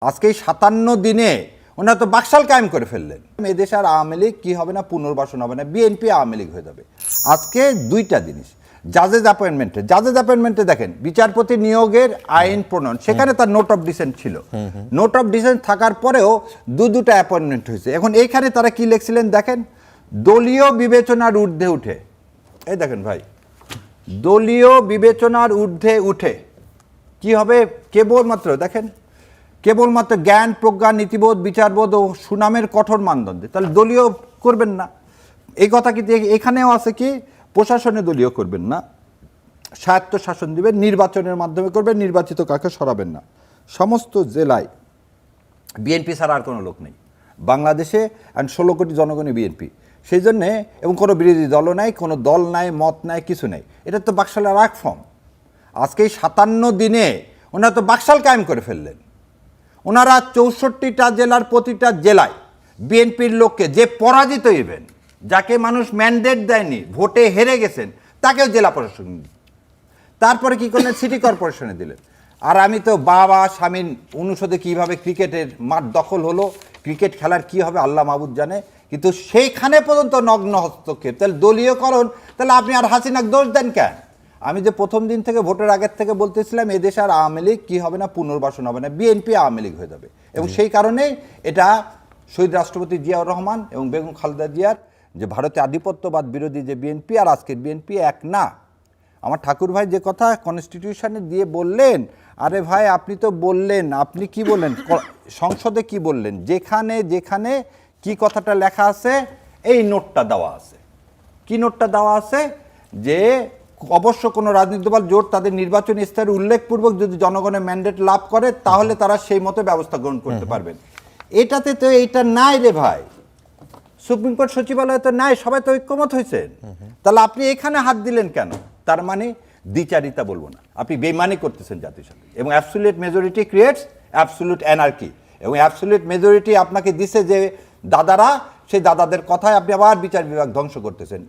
আজকে 57 দিনে ওনারা তো বাকশাল কায়েম করে ফেললেন। এদেশে আর আওয়ামী লীগ কি হবে না, পুনর্বাসন হবে না, বিএনপি আওয়ামী লীগ হয়ে যাবে। আজকে দুইটা জিনিস, জাজেস অ্যাপয়েন্টমেন্টে দেখেন বিচারপতি নিয়োগের আইন প্রণয়ন, সেখানে তার নোট অফ ডিসেন্ট ছিল। নোট অফ ডিসেন্ট থাকার পরেও দুটা অ্যাপয়েন্টমেন্ট হয়েছে। এখন এইখানে তারা কি লিখছিলেন দেখেন, দলীয় বিবেচনার ঊর্ধ্বে উঠে, এই দেখেন ভাই, দলীয় বিবেচনার ঊর্ধ্বে উঠে কি হবে, কেবলমাত্র দেখেন, কেবলমাত্র জ্ঞান প্রজ্ঞা নীতিবোধ বিচারবোধ ও সুনামের কঠোর মানদণ্ডে, তাহলে দলীয় করবেন না। এই কথা কি এখানেও আছে কি, প্রশাসনে দলীয় করবেন না, স্বায়ত্ত শাসন দিবেন, নির্বাচনের মাধ্যমে করবেন, নির্বাচিত কাকে সরাবেন না। সমস্ত জেলায় বিএনপি ছাড়া আর কোনো লোক নেই বাংলাদেশে, অ্যান্ড 16 কোটি জনগণই বিএনপি। সেই জন্যে, এবং কোনো বিরোধী দলও নাই, কোনো দল নাই, মত নাই, কিছু নেই। এটা তো বাকশালের এক ফর্ম। আজকে 57 দিনে ওনারা তো বাকশাল কায়েম করে ফেললেন। ওনারা 64টা জেলার প্রতিটা জেলায় বিএনপির লোককে, যে পরাজিত হইবেন, যাকে মানুষ ম্যান্ডেট দেয়নি, ভোটে হেরে গেছেন, তাকেও জেলা প্রশাসন, তারপরে কি করলেন, সিটি কর্পোরেশনে দিলেন। আর আমি তো বাবা স্বামীর অনুষদে কীভাবে ক্রিকেটের মাঠ দখল হলো, ক্রিকেট খেলার কি হবে আল্লাহ মাহবুদ জানে, কিন্তু সেইখানে পর্যন্ত নগ্ন হস্তক্ষেপ। তাহলে দলীয়করণ, তাহলে আপনি আর হাসিনাকে দোষ দেন কেন? আমি যে প্রথম দিন থেকে, ভোটের আগের থেকে বলতেছিলাম এদেশে আর আওয়ামী লীগ কী হবে না, পুনর্বাসন হবে না, বিএনপি আওয়ামী লীগ হয়ে যাবে। এবং সেই কারণেই এটা শহীদ রাষ্ট্রপতি জিয়াউর রহমান এবং বেগম খালেদা জিয়ার যে ভারতে আধিপত্যবাদ বিরোধী যে বিএনপি আর আজকের বিএনপি এক না। আমার ঠাকুর ভাই যে কথা কনস্টিটিউশনে দিয়ে বললেন, আরে ভাই আপনি তো বললেন, আপনি কি বললেন সংসদে, কি বললেন, যেখানে যেখানে কি কথাটা লেখা আছে, এই নোটটা দেওয়া আছে। কি নোটটা দেওয়া আছে, যে অবশ্য কোনো রাজনৈতিক দল জোট তাদের নির্বাচনী স্তরে উল্লেখপূর্বক যদি জনগণের ম্যান্ডেট লাভ করে, তাহলে তারা সেই মতো ব্যবস্থা গ্রহণ করতে পারবেন। এটাতে তো এইটা নাই রে ভাই, সুপ্রিম কোর্ট সচিবালয়ে তো নাই, সবাই তো ঐক্যমত হয়েছেন। তাহলে আপনি এখানে হাত দিলেন কেন? তার মানে দ্বিচারিতা বলবো না, আপনি বেইমানি করতেছেন জাতিসংঘে। এবং absolute majority creates absolute anarchy, এবং অ্যাবসলিউট মেজরিটি আপনাকে দিছে যে দাদারা, সেই দাদাদের কথায় আপনি আবার বিচার বিভাগ ধ্বংস করতেছেন।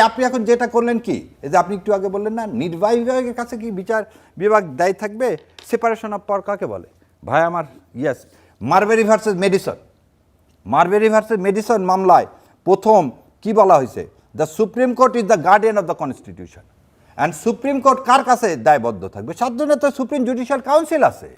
আপনি এখন যেটা করলেন কি, এই যে আপনি একটু আগে বললেন না, নির্বাহী বিভাগের কাছে কি বিচার বিভাগ দায়ী থাকবে? সেপারেশন অফ পাওয়ার কাকে বলে ভাই আমার? ইয়েস, মারবেরি ভার্সেস মেডিসন মামলায় প্রথম কি বলা হয়েছে, the supreme court is the guardian of the constitution, and supreme court কার কাছে দায়বদ্ধ থাকবে? 7 জনের তো সুপ্রিম জুডিশিয়াল কাউন্সিল আছে।